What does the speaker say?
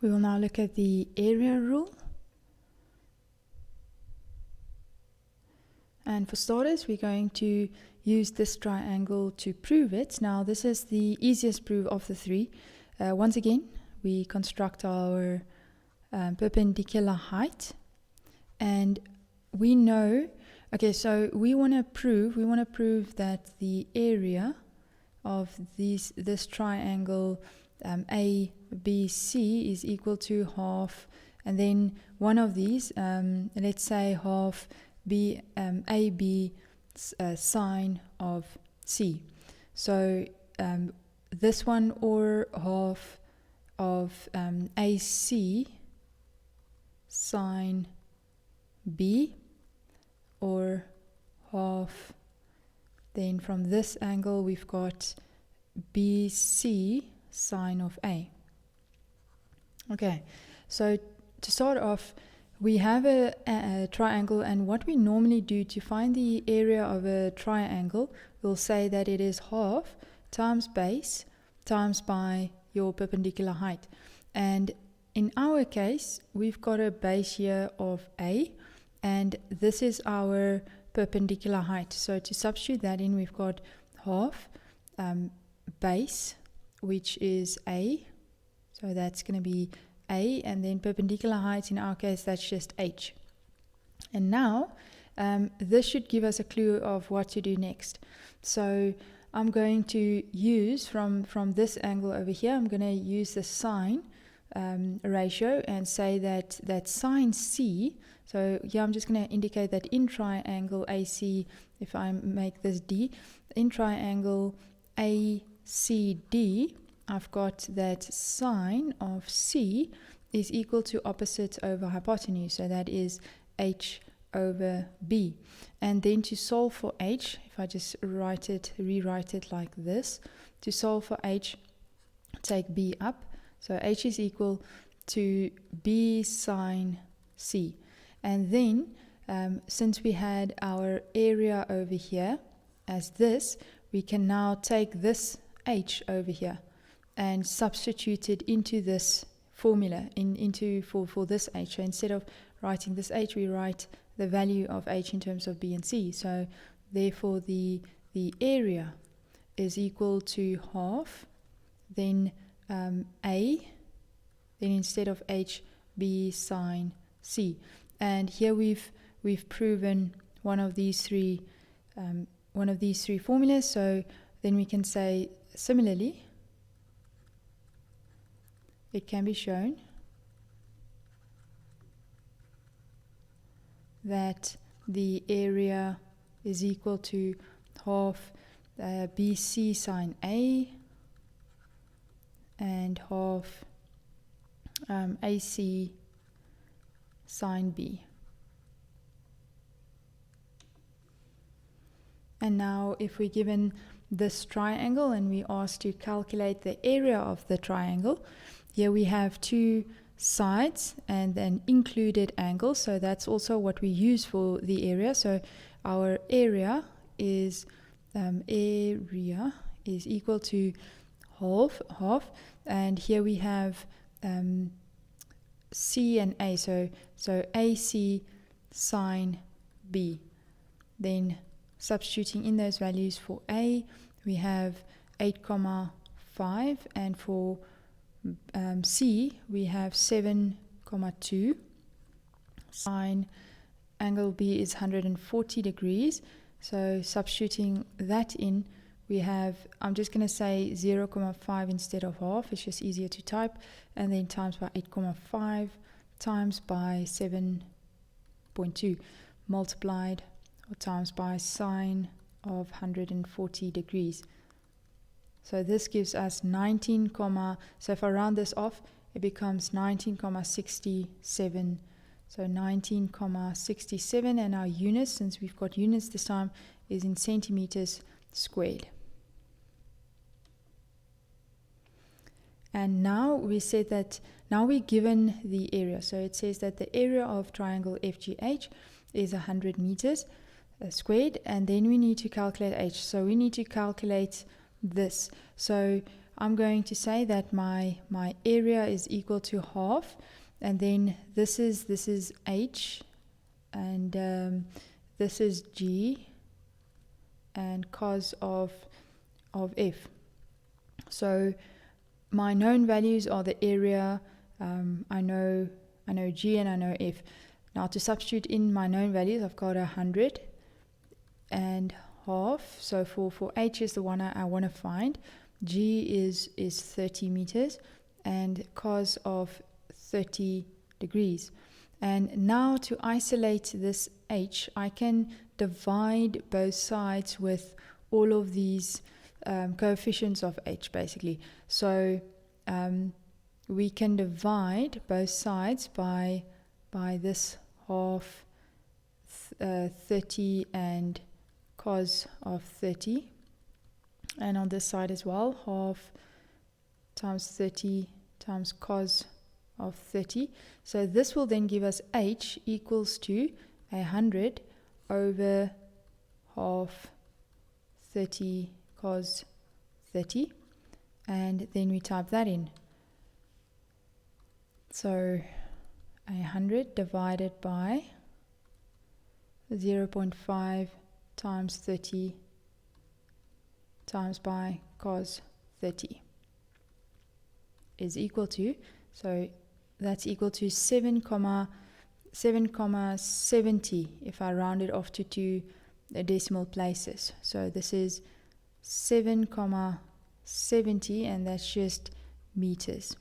We will now look at the area rule. And for starters, we're going to use this triangle to prove it. Now, this is the easiest proof of the three. Once again, we construct our perpendicular height. And we know, okay, so we want to prove that the area of this triangle ABC is equal to half, and then one of these, let's say half AB sine of C. So this one, or half of AC sine B, or half, then from this angle we've got BC sine of A. Okay, so to start off, we have a triangle, and what we normally do to find the area of a triangle, we'll say that it is half times base times by your perpendicular height. And in our case, we've got a base here of A, and this is our perpendicular height. So to substitute that in, we've got half base, which is A, so that's going to be A, and then perpendicular height, in our case, that's just H. And now this should give us a clue of what to do next. So I'm going to use from this angle over here, I'm going to use the sine ratio and say that sine C, so here I'm just going to indicate that in triangle AC, if I make this D, in triangle ACD, I've got that sine of C is equal to opposite over hypotenuse, so that is H over B. And then to solve for H, if I just rewrite it like this, to solve for H, take B up, so H is equal to B sine C. And then, since we had our area over here as this, we can now take this H over here and substitute it into this formula, for this H. So instead of writing this H, we write the value of H in terms of B and C. So therefore the area is equal to half, then A, then instead of H, B sine C. And here we've proven one of these three formulas. So then we can say similarly, it can be shown that the area is equal to half BC sine A and half AC sine B. And now if we're given this triangle and we asked to calculate the area of the triangle, here we have two sides and an included angle, so that's also what we use for the area. So our area is equal to half, and here we have C and A, so AC sine B. Then substituting in those values for A, we have 8,5, and for C we have 7,2. Sine angle B is 140 degrees, so substituting that in, we have, I'm just going to say 0,5 instead of half, it's just easier to type, and then times by 8,5 times by 7.2 multiplied or times by sine of 140 degrees. So this gives us 19, so if I round this off, it becomes 19,67. So 19,67, and our units, since we've got units this time, is in centimeters squared. And now we said that, now we're given the area. So it says that the area of triangle FGH is 100 meters squared, and then we need to calculate H. So we need to calculate this. So I'm going to say that my area is equal to half, and then this is H, and this is G, and cos of F. So my known values are the area, I know G and I know F. Now to substitute in my known values, I've got 100 and half. So for H is the one I want to find. G is 30 meters, and cos of 30 degrees. And now to isolate this H, I can divide both sides with all of these coefficients of H, basically. So we can divide both sides by this half 30 and cos of 30, and on this side as well, half times 30 times cos of 30. So this will then give us H equals to 100 over half 30 cos 30, and then we type that in. So 100 divided by 0.5 times 30 times by cos 30 is equal to, so that's equal to 7,70 if I round it off to 2 decimal places. So this is 7,70, and that's just meters.